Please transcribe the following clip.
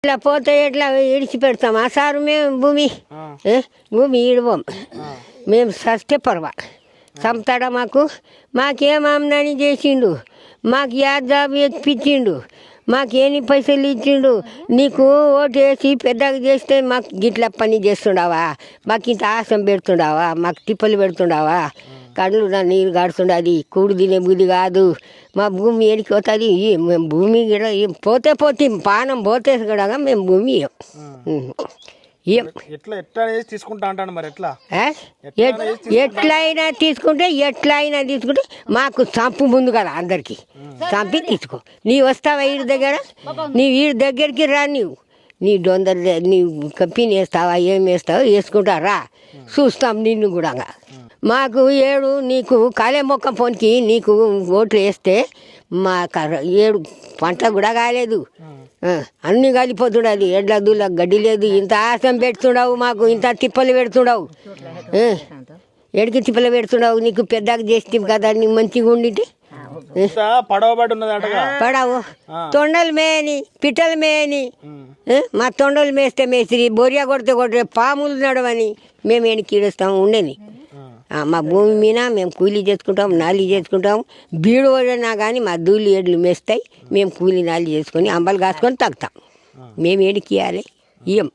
ఇట్లా పోతే ఎట్లా ఇడిచిపెడతామా సారు మేము భూమి ఈడవం మేము సస్తే పర్వా చంపుతాడా మాకేం ఆమ్దాని చేసిండు, మాకు యాదాబు ఎక్కిపించిండు, మాకు ఎన్ని పైసలు ఇచ్చిండు. నీకు ఓటు వేసి పెద్దగా చేస్తే మాకు గిట్ల పని చేస్తుండావా, మాకు ఇంత ఆశం పెడుతుండావా, మాకు తిప్పలు పెడుతుండావా, కళ్ళు నీరు గాడుతుండది, కూడు తినే బుద్ధి కాదు. మా భూమి ఎడికి పోతుంది, మేము భూమి కూడా పోతే పానం పోతే కూడా మేము భూమి ఎట్లయినా తీసుకుంటే మాకు చంపు ముందు కదా అందరికి చంపి తీసుకో. నీవు వస్తావా వీడి దగ్గర, నీవు వీడి దగ్గరికి రా, నీ డొందరు నీవు కంపెనీ వేస్తావా ఏం వేస్తావో వేసుకుంటా రా, చూస్తాం నిన్ను కూడా. మాకు నీకు కాలే మొక్క పొనికి నీకు ఓట్లు వేస్తే మా 7 పంట కూడా కాలేదు, అన్నీ కాలిపోతుండదు. ఎడ్ల దూల గడ్డి లేదు, ఇంత ఆశం పెడుతుండవు, మాకు ఇంత తిప్పలు పెడుతుండవు, ఎడికి తిప్పలు పెడుతుండవు. నీకు పెద్దగా చేస్తే కదా నీ మంచిగా ఉండింటి. పడవు తొండలు మేయని పిట్టలు మేయని, మా తొండలు మేస్తే మేస్త్రి, బొరియా కొడితే పాములు నడవని మేము ఎనికి ఈడుస్తాము ఉండని. మా భూమి మీద మేము కూలీ చేసుకుంటాం, నాలి చేసుకుంటాం. బీడు వదిలినా కానీ మా దూళ్ళు ఎడ్లు మేస్తాయి, మేము కూలీ నాలి చేసుకొని అంబలు కాసుకొని తాగుతాం. మేము ఎడికి ఇవ్వాలి ఇయ్యం.